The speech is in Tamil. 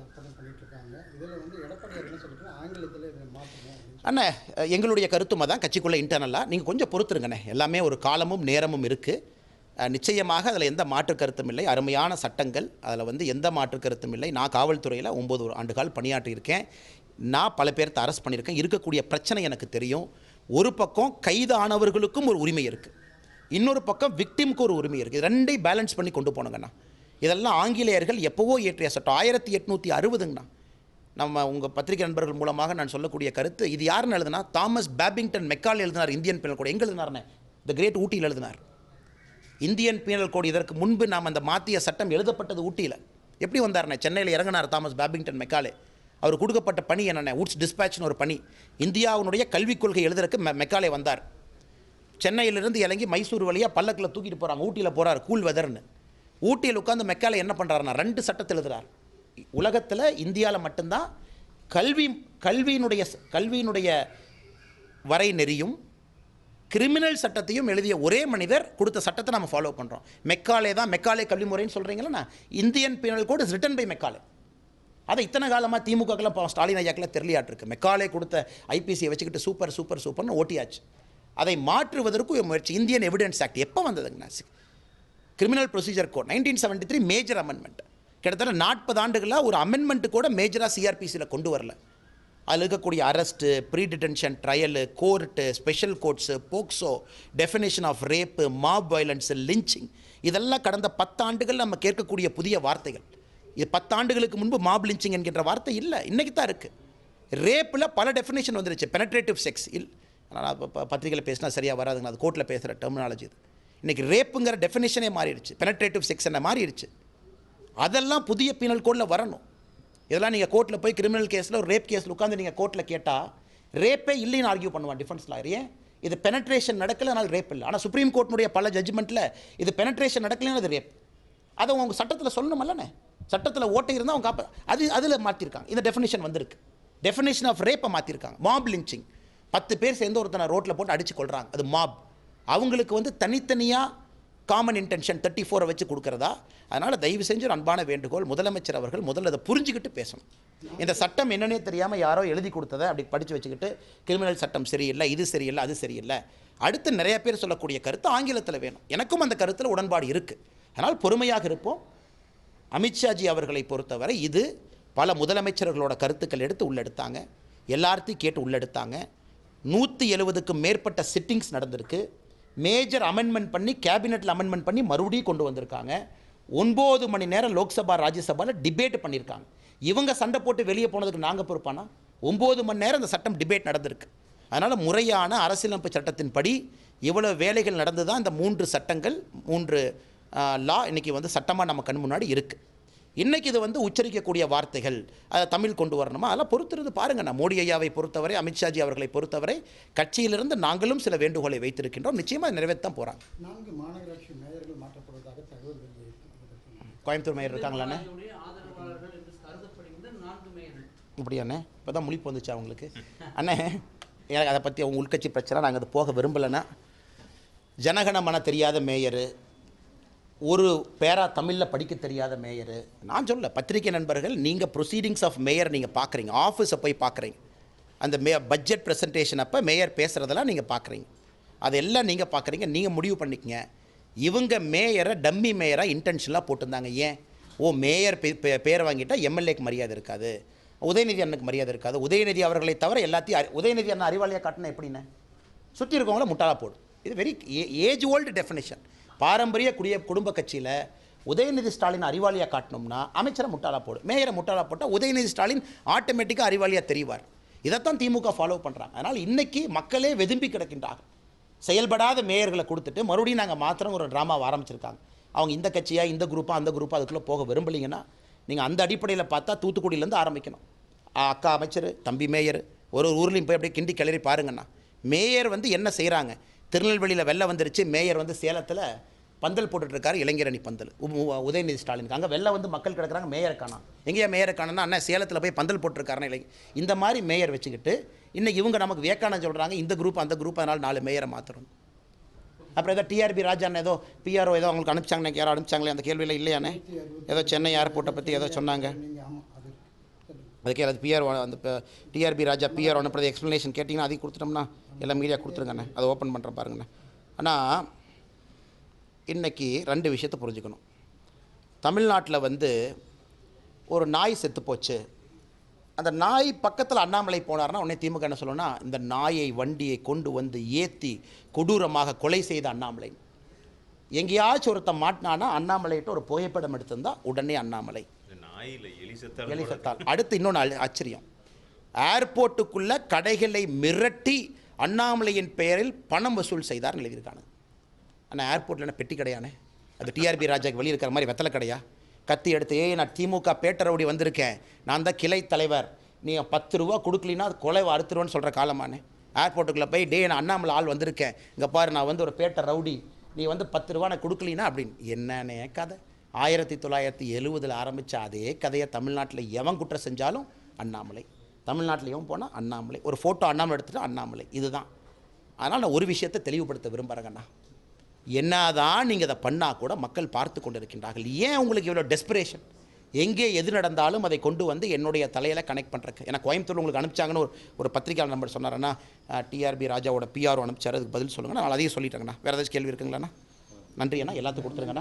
அர்ப்பணம் பண்ணிட்டு இருக்காங்க. இதில் வந்து எடப்பாடியார் என்ன சொல்லிட்டு ஆங்கிலத்தில் இதை மாற்றணும். அண்ணே, எங்களுடைய கருத்துமா தான் கட்சிக்குள்ளே இன்டர்னலாக நீங்கள் கொஞ்சம் பொறுத்துருங்கண்ணே. எல்லாமே ஒரு காலமும் நேரமும் இருக்குது. நிச்சயமாக அதில் எந்த மாற்று கருத்தும் இல்லை. அருமையான சட்டங்கள், அதில் வந்து எந்த மாற்று கருத்தும் இல்லை. நான் காவல்துறையில் 9 ஆண்டுகால் பணியாற்றியிருக்கேன். நான் பல பேர்த்த அரெஸ்ட் பண்ணியிருக்கேன். இருக்கக்கூடிய பிரச்சனை எனக்கு தெரியும். ஒரு பக்கம் கைதானவர்களுக்கும் ஒரு உரிமை இருக்குது, இன்னொரு பக்கம் விக்டிமுக்கு ஒரு உரிமை இருக்குது. ரெண்டையும் பேலன்ஸ் பண்ணி கொண்டு போனோங்கண்ணா. இதெல்லாம் ஆங்கிலேயர்கள் எப்போவோ இயற்றிய சட்டம் 1860ங்கண்ணா. நம்ம உங்கள் பத்திரிகை நண்பர்கள் மூலமாக நான் சொல்லக்கூடிய கருத்து, இது யாருன்னு எழுதுனா தாமஸ் பேபிங்டன் மெக்காலே எழுதினார். இந்தியன் பீனல் கோட் எங்கே எழுதினார்னே? த கிரேட் ஊட்டியில் எழுதினார். இந்தியன் பீனல் கோட் இதற்கு முன்பு நாம் அந்த மாற்றிய சட்டம் எழுதப்பட்டது ஊட்டியில். எப்படி வந்தார்ண்ணே? சென்னையில் இறங்கினார் தாமஸ் பேபிங்டன் மெக்காலே. அவர் கொடுக்கப்பட்ட பணி என்னென்ன, உட்ஸ் டிஸ்பேட்ச்னு ஒரு பணி. இந்தியாவினுடைய கல்விக் கொள்கை எழுதுறதுக்கு மெக்காலே வந்தார். சென்னையிலிருந்து இறங்கி மைசூர் வழியாக பல்லக்கில் தூக்கிட்டு போகிறாங்க. ஊட்டியில் போகிறார், கூல் வெதர்னு. ஊட்டியில் உட்காந்து மெக்காலே என்ன பண்ணுறாருன்னா 2 சட்டத்தை எழுதுகிறார். உலகத்தில் இந்தியாவில் மட்டும்தான் கல்வியினுடைய வரை நெறியும் கிரிமினல் சட்டத்தையும் எழுதிய ஒரே மனிதர் கொடுத்த சட்டத்தை நம்ம ஃபாலோ பண்ணுறோம். மெக்காலே தான். மெக்காலே கல்வி முறைன்னு சொல்கிறீங்களா? Indian penal code is written by Macaulay. அதை இத்தனை காலமாக திமுகக்கெல்லாம் ஸ்டாலின் ஐயாக்கெல்லாம் தெரியலையாட்டிருக்கு. மெக்காலே கொடுத்த ஐபிசியை வச்சுக்கிட்டு சூப்பர்னு ஓட்டியாச்சு. அதை மாற்றுவதற்கு முயற்சி. இந்தியன் எவிடன்ஸ் ஆக்ட் எப்போ வந்ததுங்கண்ணா? Criminal procedure code 1973 major amendment. கிட்டத்தட்ட 40 ஆண்டுகளாக ஒரு அமெண்ட்மெண்ட்டு கூட மேஜராக சிஆர்பிசியில் கொண்டு வரல. அதில் இருக்கக்கூடிய arrest, pre detention, trial, court, special courts, POCSO, definition of rape, mob violence, lynching, இதெல்லாம் கடந்த 10 ஆண்டுகள் நம்ம கேட்கக்கூடிய புதிய வார்த்தைகள். இது 10 ஆண்டுகளுக்கு முன்பு மாப் லிஞ்சிங் என்கின்ற வார்த்தை இல்லை, இன்றைக்கி தான் இருக்குது. ரேப்பில் பல டெஃபினேஷன் வந்துருச்சு. பெனட்ரேட்டிவ் செக்ஸ் நான் பத்திரிகையில் பேசினா சரியாக வராதுங்க, அது கோர்ட்டில் பேசுகிற டெர்மினாலஜி. இது இன்றைக்கி ரேப்புங்கிற டெஃபினேஷனே மாறிடுச்சு. பெனட்ரேட்டிவ் செக்ஸ் என்ன மாறிடுச்சு. அதெல்லாம் புதிய பீனல் கோடில் வரணும். இதெல்லாம் நீங்கள் கோர்ட்டில் போய் கிரிமினல் கேஸில் ஒரு ரேப் கேஸில் உட்காந்து நீங்கள் கோர்ட்டில் கேட்டால் ரேப்பே இல்லைன்னு ஆர்கியூ பண்ணுவான் டிஃபென்ஸ் லாயர். ஏன்? இது பெனட்ரேஷன் நடக்கலை, அதனால் ரேப் இல்லை. ஆனால் சுப்ரீம் கோர்ட்டினுடைய பல ஜட்ஜ்மெண்ட்டில் இது பெனட்ரேஷன் நடக்கலைன்னு அது ரேப். அதை அவங்க சட்டத்தில் சொல்லணுமல்லண்ணே. சட்டத்தில் ஓட்டை இருந்தால் அவங்க அதில் மாற்றிருக்காங்க. இந்த டெஃபினேஷன் வந்திருக்கு. டெஃபினேஷன் ஆஃப் ரேப்பை மாற்றிருக்காங்க. மாப் லிஞ்சிங், 10 பேர் சேர்ந்து ஒருத்தனை ரோட்டில் போட்டு அடித்து கொள்கிறாங்க, அது மாப். அவங்களுக்கு வந்து தனித்தனியாக காமன் இன்டென்ஷன் 34 வச்சு கொடுக்குறதா. அதனால் தயவு செஞ்சு ஒரு அன்பான வேண்டுகோள், முதலமைச்சர் அவர்கள் முதல்ல அதை புரிஞ்சுக்கிட்டு பேசணும். இந்த சட்டம் என்னன்னே தெரியாமல் யாரோ எழுதி கொடுத்ததை அப்படி படித்து வச்சுக்கிட்டு கிரிமினல் சட்டம் சரியில்லை, இது சரியில்லை, அது சரியில்லை. அடுத்து நிறைய பேர் சொல்லக்கூடிய கருத்து ஆங்கிலத்தில் வேணும். எனக்கும் அந்த கருத்தில் உடன்பாடு இருக்குது. அதனால் பொறுமையாக இருப்போம். அமித்ஷாஜி அவர்களை பொறுத்தவரை இது பல முதலமைச்சர்களோட கருத்துக்கள் எடுத்து உள்ளெடுத்தாங்க, எல்லாத்தையும் கேட்டு உள்ளெடுத்தாங்க. 170க்கும் மேற்பட்ட சிட்டிங்ஸ் நடந்திருக்கு. மேஜர் அமெண்ட்மெண்ட் பண்ணி, கேபினெட்டில் அமெண்ட்மெண்ட் பண்ணி மறுபடியும் கொண்டு வந்திருக்காங்க. 9 மணி நேரம் லோக்சபா ராஜ்யசபாவில் டிபேட் பண்ணியிருக்காங்க. இவங்க சண்டை போட்டு வெளியே போனதுக்கு நாங்கள் பொறுப்பானா? 9 மணி நேரம் இந்த சட்டம் டிபேட் நடந்திருக்கு. அதனால் முறையான அரசியலமைப்பு சட்டத்தின்படி இவ்வளோ வேலைகள் நடந்து தான் இந்த 3 சட்டங்கள், 3 லா இன்றைக்கி வந்து சட்டமாக நம்ம கண் முன்னாடி இருக்குது. இன்றைக்கி இது வந்து உச்சரிக்கக்கூடிய வார்த்தைகள் அதை தமிழ் கொண்டு வரணுமா? அதெல்லாம் பொறுத்திருந்து பாருங்கள். நான் மோடி ஐயாவை பொறுத்தவரை, அமித்ஷாஜி அவர்களை பொறுத்தவரை கட்சியிலிருந்து நாங்களும் சில வேண்டுகோளை வைத்திருக்கின்றோம். நிச்சயமாக நிறைவேற்றம் போகிறாங்க. 4 மாநகராட்சி மேயர்கள் மாற்றப்படுவதாக தகவல் கோயம்புத்தூர் மேயர் இருக்காங்களாண்ணே? இப்படியாண்ணே? இப்போ தான் முழிப்பு வந்துச்சு அவங்களுக்கு. அண்ணே, எனக்கு அதை பற்றி அவங்க உள்கட்சி பிரச்சனை, நாங்கள் அது போக விரும்பலைன்னா. ஜனகணமன தெரியாத மேயரு, ஒரு பேரா தமிழில் படிக்க தெரியாத மேயரு. நான் சொல்ல, பத்திரிகை நண்பர்கள், நீங்கள் ப்ரொசீடிங்ஸ் ஆஃப் மேயர் நீங்கள் பார்க்குறீங்க, ஆஃபீஸை போய் பார்க்குறீங்க. அந்த பட்ஜெட் ப்ரெசன்டேஷன் அப்போ மேயர் பேசுகிறதெல்லாம் நீங்கள் பார்க்குறீங்க. அதெல்லாம் நீங்கள் பார்க்குறீங்க. நீங்கள் முடிவு பண்ணிக்கங்க. இவங்க மேயரை டம்மி மேயராக இன்டென்ஷனலாக போட்டிருந்தாங்க. ஏன்? மேயர் பேர் வாங்கிட்டால் எம்எல்ஏக்கு மரியாதை இருக்காது, உதயநிதி அண்ணனுக்கு மரியாதை இருக்காது. உதயநிதி அவர்களை தவிர எல்லாத்தையும் உதயநிதி அண்ணன் அறிவாளியாக காட்டினா எப்படின்னு சுற்றி இருக்கவங்கள முட்டாளாக போடும். இது வெரி ஏஜ் ஓல்டு டெஃபினேஷன். பாரம்பரிய குடும்ப கட்சியில் உதயநிதி ஸ்டாலின் அறிவாளியாக காட்டணும்னா அமைச்சரை முட்டாளாக போடும், மேயரை முட்டாளாக போட்டால் உதயநிதி ஸ்டாலின் ஆட்டோமேட்டிக்காக அறிவாளியாக தெரிவார். இதைத்தான் திமுக ஃபாலோ பண்ணுறாங்க. அதனால் இன்றைக்கி மக்களே வெதும்பி கிடக்கின்றார்கள். செயல்படாத மேயர்களை கொடுத்துட்டு மறுபடியும் நாங்கள் மாத்திரம் ஒரு ட்ராமாவை ஆரம்பிச்சிருக்காங்க. அவங்க இந்த கட்சியாக, இந்த குரூப்பாக, அந்த குரூப்பாக அதுக்குள்ளே போக விரும்பலிங்கன்னா நீங்கள் அந்த அடிப்படையில் பார்த்தா தூத்துக்குடியிலேருந்து ஆரம்பிக்கணும். அக்கா அமைச்சர், தம்பி மேயர், ஒரு ஊர்லேயும் போய் அப்படியே கிண்டி கிளறி பாருங்கண்ணா. மேயர் வந்து என்ன செய்கிறாங்க? திருநெல்வேலியில் வெள்ளம் வந்துருச்சு, மேயர் வந்து சேலத்தில் பந்தல் போட்டுட்ருக்காரு, இளைஞரணி பந்தல், உதயநிதி ஸ்டாலினுக்கு. அங்கே வெள்ளம் வந்து மக்கள் கிடக்குறாங்க, மேயரை காணோம். எங்கேயா மேயரை காணோன்னா, அண்ணா சேலத்தில் போய் பந்தல் போட்டிருக்காருன்னா இல்லை. இந்த மாதிரி மேயர் வச்சுக்கிட்டு இன்றைக்கி இவங்க நமக்கு வேக்கானம் சொல்கிறாங்க, இந்த குரூப் அந்த குரூப், அதனால் 4 மேயரை மாற்றணும். அப்புறம் ஏதோ டிஆர்பி ராஜான்னு ஏதோ பிஆர்ஓ ஏதோ அவங்களுக்கு அனுப்பிச்சாங்க, யாரோ அனுப்பிச்சாங்களே, அந்த கேள்வியில் இல்லையானே? ஏதோ சென்னை ஏர்போர்ட்டை பற்றி ஏதோ சொன்னாங்க. அதுக்கே அது பிஆர் அந்த டிஆர்பி ராஜா பிஆர் அனுப்புறது எக்ஸ்ப்ளனேஷன் கேட்டிங்கன்னா அதையும் கொடுத்துட்டோம்னா எல்லாம் மீடியா கொடுத்துருங்கண்ணே, அதை ஓப்பன் பண்ணுறேன் பாருங்கண்ணே. ஆனால் இன்றைக்கி 2 விஷயத்தை புரிஞ்சுக்கணும். தமிழ்நாட்டில் வந்து ஒரு நாய் செத்து போச்சு, அந்த நாய் பக்கத்தில் அண்ணாமலை போனார்னா உடனே திமுக என்ன சொல்லணும்னா, இந்த நாயை வண்டியை கொண்டு வந்து ஏற்றி கொடூரமாக கொலை செய்த அண்ணாமலை. எங்கேயாச்சும் ஒருத்தன் மாட்டினானா அண்ணாமலைகிட்ட ஒரு புகைப்படம் எடுத்திருந்தா உடனே அண்ணாமலை எலி செத்தால். அடுத்து இன்னொன்று ஆச்சரியம், ஏர்போர்ட்டுக்குள்ளே கடைகளை மிரட்டி அண்ணாமலையின் பெயரில் பணம் வசூல் செய்தார் எழுதியிருக்காங்க. ஆனால் ஏர்போர்ட்டில் என்ன பெட்டி கடையானே, அது டிஆர்பி ராஜாக்கு வெளியே இருக்கிற மாதிரி வெத்தலை கடையா? கத்தி எடுத்து நான் திமுக பேட்டரவுடி வந்திருக்கேன், நான் தான் கிளை தலைவர், நீ 10 ரூபா கொடுக்கலின்னா அது கொலை அறுத்துருவோன்னு சொல்கிற காலமானே. ஏர்போர்ட்டுக்குள்ளே போய் நான் அண்ணாமலை ஆள் வந்திருக்கேன், இங்கே பாரு நான் வந்து ஒரு பேட்டர் ரவுடி, நீ வந்து 10 ரூபா நான் கொடுக்கலினா அப்படின்னு. என்னன்னே கதை. 1970 ஆரம்பித்த அதே கதையை தமிழ்நாட்டில் எவன் குற்றம் செஞ்சாலும் அண்ணாமலை, தமிழ்நாட்டில் எவன் போனால் அண்ணாமலை, ஒரு ஃபோட்டோ அண்ணாமலை எடுத்துகிட்டு அண்ணாமலை, இதுதான். அதனால் நான் ஒரு விஷயத்தை தெளிவுபடுத்த விரும்புகிறேங்கண்ணா, என்னதான் நீங்கள் இதை பண்ணால் கூட மக்கள் பார்த்து கொண்டு இருக்கின்றார்கள். ஏன் உங்களுக்கு இவ்வளோ டெஸ்பிரேஷன்? எங்கே எது நடந்தாலும் அதை கொண்டு வந்து என்னுடைய தலையில் கனெக்ட் பண்ணுறக்கு. ஏன்னா கோயம்புத்தூர் உங்களுக்கு அனுப்பிச்சாங்கன்னு ஒரு பத்திரிகையாளர் நம்பர் சொன்னாரண்ணா, டிஆர்பி ராஜாவோட பிஆர் அனுப்பிச்சார், அதுக்கு பதில் சொல்லுங்கள். நான் அதையும் சொல்லிட்டேங்கண்ணா. வேறு ஏதாச்சும் கேள்வி இருக்குங்களாண்ணா? நன்றி அண்ணா, எல்லாத்துக்கும் கொடுத்துருங்கண்ணா.